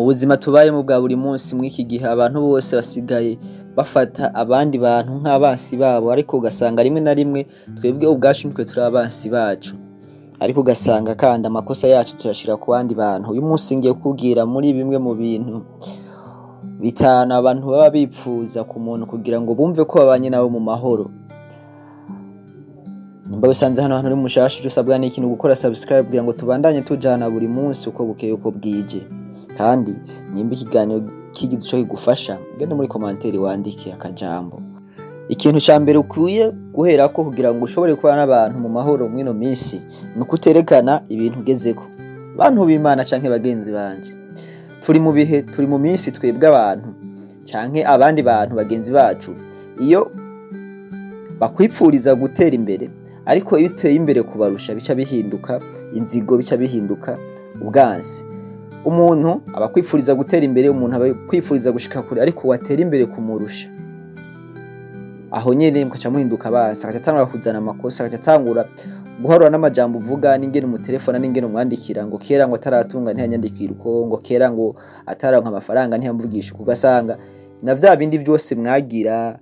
buzima tubayemo bwa buri munsi mw'iki gihe abantu bose basigaye bafata abandi bantu nk'abansi babo, ariko ugasanga rimwe na rimwe twebwe ubwacu nitwe turi abansi bacu, ariko ugasanga kandi amakosa yacu tuyashira ku bandi bantu. Uyu munsi ngiye kukubwira muri bimwe mu bintu bitanu abantu baba bipfuza ku muntu kugira ngo bumve ko babanye nabo mu mahoro. Nimba wisanze hano uri mushasha, icyo usabwa ni ikintu gukora subscribe kugira ngo tubandanye tujana buri munsi uko bukeye uko bwije. Kandi nimba ikiganiro kigize ico kigufasha, genda muri commentaire wandike akajambo. Ikintu ca mbere ukwiye guherako kugira ngo ushobore kubana n'abantu mu mahoro mwino minsi, ni ukuterekana ibintu ugezeko. Bantu b'Imana canke bagenzi banje, turi mu bihe, turi mu minsi twebwe abantu canke abandi bantu bagenzi bacu, iyo bakwipfuriza gutera imbere, ariko iyo uteye imbere kubarusha bica bihinduka inzigo, bica bihinduka ubwansi. Umuntu aba kwipfuriza gutera imbere, umuntu aba kwipfuriza gushika kure, ariko watera imbere kumurusha, aho nyene mukaca muhinduka abansi, akaca atangura kuzana amakosa, akaca atangura guharura n'amajambo uvuga n'ingene umutelefona n'ingene umwandikira, ngo kera ngo ataratunga ntiyanyandikira uko, ngo kera ngo ataronka amafaranga ntiyamvugisha uko. Ugasanga na vya bindi vyose mwagira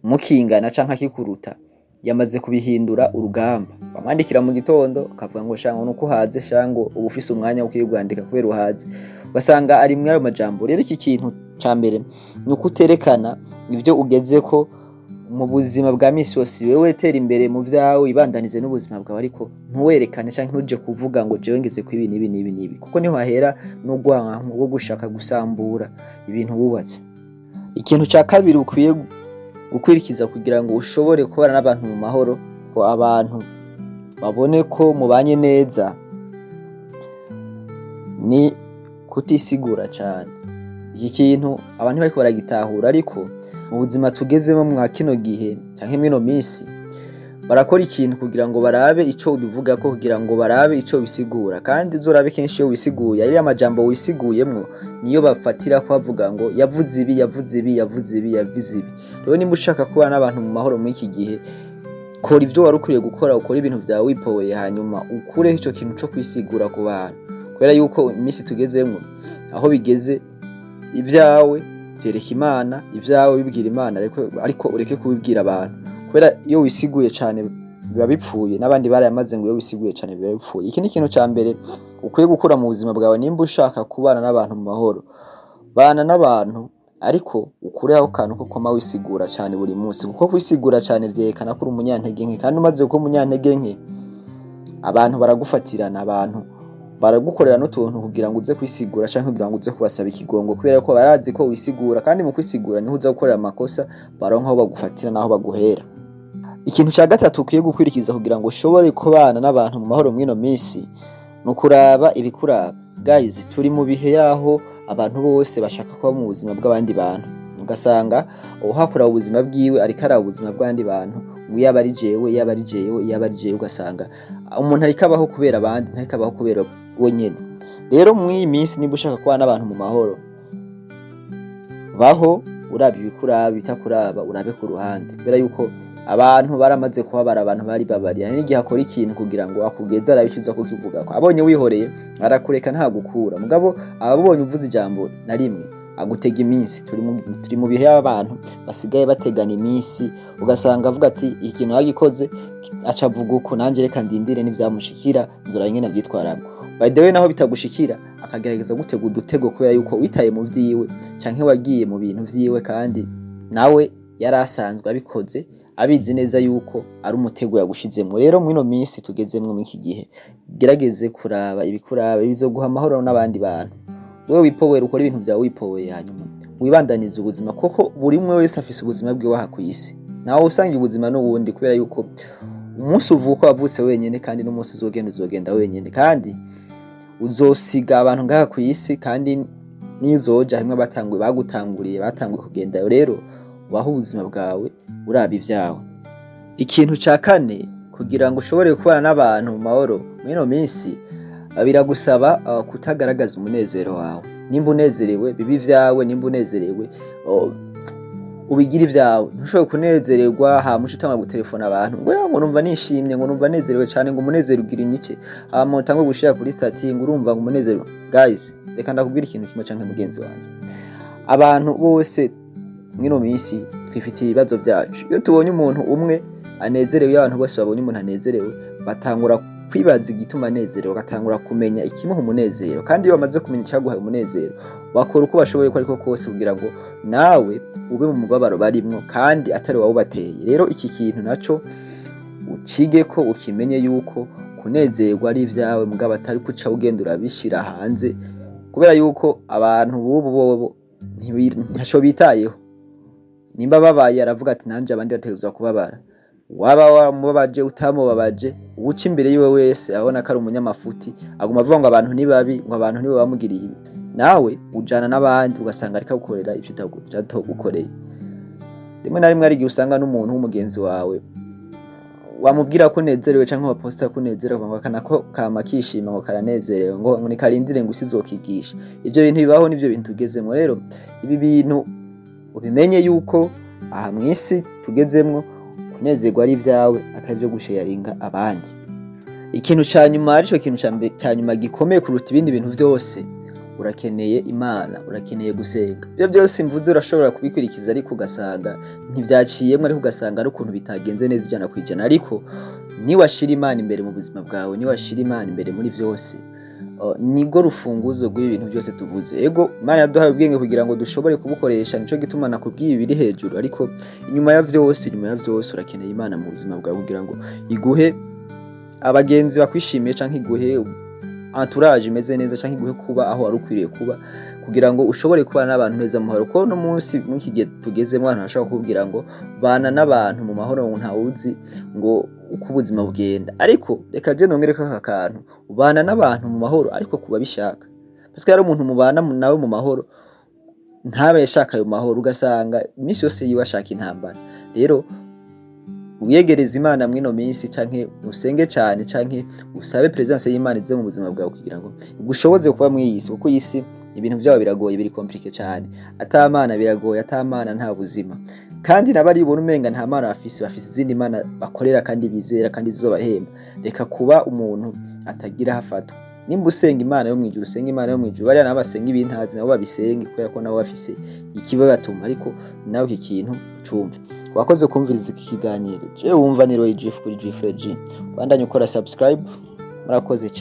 mukingana canke akikuruta yamaze kubihindura urugamba. Bamwandikira mu gitondo akavuga ngo shango nuko uhaze, shango uba ufise umwanya wo kwandika kubera uhaze. Ugasanga ari mwayo majambo. Rero iki kintu ca mbere ni ukuterekana ibyo ugezeko mu buzima bwa misi yose. Wewe tera imbere mu vyawe, ibandanize n'ubuzima bwawe, ariko ntuwerekane canke ntuje kuvuga ngo jewe ngeze ku ibi n'ibi, kuko niho hahera n'ugwanka rwo gushaka gusambura ibintu wubatse. Ikintu ca kabiri ukwiye gukwirikiza kugira ngo ushobore kubana n'abantu mu mahoro, ko abantu babone ko mubanye neza, ni kutisigura cyane. Iki kintu abantu bariko baragitahura, ariko mu buzima tugezemo mwa kino gihe canke mino minsi barakora ikintu kugira ngo barabe ico ubivuga ko, kugira ngo barabe ico bisigura. Kandi uzorabe kenshi iyo wisiguye, ari amajambo wisiguyemwo niyo bafatira ko bavuga ngo yavuze ibi, yavuze ibi, yavuze ibi, yavuze ibi. Rero nimba ushaka kubana n'abantu mu mahoro muri iki gihe, kora ivyo wari ukwiye gukora, ukora ibintu vyawe wipoweye, hanyuma ukureho ico kintu co kwisigura ku bantu, kubera yuko iminsi tugezemwo aho bigeze ivyawe vyereka Imana, ivyawe bibwira Imana, ariko ureke kubibwira abantu, kubera iyo wisiguye cane biba bipfuye, n'abandi barayamaze ngo iyo wisiguye cane biba bipfuye. Iki ni ikintu ca mbere ukwiye gukora mu buzima bwawe. Nimba ushaka kubana n'abantu mu mahoro, bana n'abantu ariko ukureho akantu ko kwama wisigura cane buri munsi, kuko kwisigura cane vyerekana ko uri umunyantege nke, kandi umaze kuba umunyantege nke abantu baragufatirana, abantu baragukorera n'utuntu kugira ngo uze kwisigura canke kugira ngo uze kubasaba ikigongo, kubera ko barazi ko wisigura, kandi mu kwisigura niho uza gukorera amakosa, baronka aho bagufatira naho baguhera. Ikintu ca gatatu ukwiye gukwirikiza kugira ngo ushobore kubana n'abantu mu mahoro mwino minsi, ni ukuraba ibikuraba. Guys, turi mu bihe yaho abantu bose bashaka kuba mu buzima bw'abandi bantu, ugasanga uhakora ubuzima bwiwe ariko ari ubuzima bw'abandi bantu, yaba ari jewe, yaba ari jewe, yaba ari jewe. Ugasanga umuntu ariko abaho kubera abandi, ntariko abaho kubera wenyene. Rero mw'iyi minsi nimba ushaka kubana n'abantu mu mahoro, baho uraba ibikuraba, bitakuraba urabe ku ruhande, kubera yuko abantu baramaze kuhabara, abantu bari babariye. N'igihe akora ikintu kugira ngo akugeze arabicuza kukivuga ko, abonye wihoreye arakureka ntagukura, mugabo ababonye uvuze ijambo na rimwe agutega iminsi. Turi mu bihe y'abantu basigaye bategana iminsi, ugasanga avuga ati ikintu yagikoze aca avuga uko, nanje reka ndindire n'ivyamushikira nzora nyene navyitwaramo. By the way, naho bitagushikira akagerageza gutega udutego, kubera yuko witaye mu vyiwe canke wagiye mu bintu vyiwe, kandi nawe yari asanzwe abikoze abizi neza yuko ari umutego yagushizemo. Rero mwino minsi tugezemwo muri iki gihe, gerageze kuraba ibikuraba bizoguha amahoro n'abandi bantu. Wewe wipowera, ukora ibintu vyawe wipoweye, hanyuma wibandaniza ubuzima, kuko buri umwe wese afise ubuzima bwiwe aha kw'isi. Nawe usangiye ubuzima n'uwundi, kubera yuko umunsi uvuka wavutse wenyene, kandi n'umunsi uzogenda wenyene, kandi uzosiga abantu ngaha kw'isi, kandi nizoja harimwe bagutanguriye batanguye kugendayo. Rero ubaho ubuzima bwawe uraba ivyawe. Ikintu ca kane kugira ngo ushobore kubana n'abantu mu mahoro mwino minsi, biragusaba kutagaragaza umunezero wawe. Nimba unezerewe bibi vyawe, nimba unezerewe ubigira ivyawe. Ntushobora kunezererwa hama utangwa gutelefona abantu ngo numva nishimye, ngo numva nezerewe cyane, ngo umunezero ugira inyice, hama utangwa gushira kuri stati ngo urumva ngo umunezero. guys, reka ndakubwira ikintu kimwe canke mugenzi wanje, abantu bose mwino minsi twifitiye ibibazo byacu. Iyo tubonye umuntu umwe anezerewe, abantu bose babonye umuntu anezerewe, batangura kwibaza igituma anezerewe, bagatangura kumenya ikimuha umunezero, kandi iyo bamaze kumenya icyaguha umunezero bakora uko bashoboye ko ariko kose kugira ngo nawe ube mu mubabaro barimwo kandi atari wawubateye. Rero iki kintu naco ucige ko ukimenye yuko kunezerwa ari ivyawe mugabo atari kuca ugenda urabishira hanze, kubera yuko abantu bubu bobo ntaco bitayeho. Nimba babaye aravuga ati nanje abandi bategezwa kubabara, waba wamubabaje utamubabaje, uca imbere yiwe wese abona ko ari umunyamafuti, aguma avuga ngo abantu ni babi, ngo abantu nibo bamugiriye ibi, nawe ujana n'abandi ugasanga ariko gukorera ivyo utagukoreye. Rimwe na rimwe ari igihe usanga n'umuntu w'umugenzi wawe wamubwira ko unezerewe canke waposta ko unezerewe ngo kanako kama kishima ngo karanezerewe ngo ni karindire ngo usizokigisha. Ivyo bintu bibaho, nivyo bintu tugezemwo. Rero ibi bintu ubimenye yuko aha mwisi tugezemwo kunezerwa ari ivyawe atari byo gusharinga abandi. Ikintu ca nyuma, arico kintu ca nyuma gikomeye kuruta ibindi bintu vyose, urakeneye Imana, urakeneye gusenga. Ibyo byose mvuze urashobora kubikurikiza ariko ugasanga ntivyaciyemwe, ariko ugasanga ari ukuntu bitagenze neza ijana kwijana. Ariko ni washira Imana imbere mu buzima bwawe, ni washira Imana imbere muri vyose, nigo rufunguzo rw'ibintu byose tuvuze. Ego Imana yaduhaye ubwenge kugira ngo dushobore kubukoresha, nico gituma nakubwiye ibiri hejuru, ariko inyuma ya vyose urakeneye Imana mu buzima bwawe kugira ngo iguhe abagenzi bakwishimiye canke iguhe entourage imeze neza canke iguhe kuba aho wari ukwiriye kuba, kugira ngo ushobore kubana n'abantu neza mu mahoro. Ko no munsi mw'iki gihe tugezemo abantu bashaka kubwira ngo bana n'abantu mu mahoro, ngo ntawuzi ngo uko ubuzima bugenda. Ariko reka je nongereko aka kantu, ubana n'abantu mu mahoro ariko kuba bishaka, parce que hari umuntu mubana nawe mu mahoro ntabe yashaka ayo mahoro, ugasanga iminsi yose yiwe ashaka intambara. Rero uyegereza Imana mwino minsi, canke usenge cyane, canke usabe presence y'Imana ize mu buzima bwawe kugira ngo igushoboze kuba mwiyisi, kuko yisi ibintu byawe biragoye, biri compliqué cyane. Atamana biragoye, atamana nta buzima. Kandi nabari bona umenga nta mana bafise izindi mana bakorera kandi bizera kandi zizobahemba. Reka kuba umuntu atagira hafatwa. Nimba usenga Imana yo mwijuru, usenga Imana yo mwijuru, bari n'abasenga ibintazi nabo babisenge, kubera ko nabo bafise ikibabatuma. Ariko nawe iki kintu cumve. Wakoze kumviriza iki kiganiro. Je wumva ni Roy Jeff kuri G4G. Bandanye ukora subscribe. Murakoze cyane.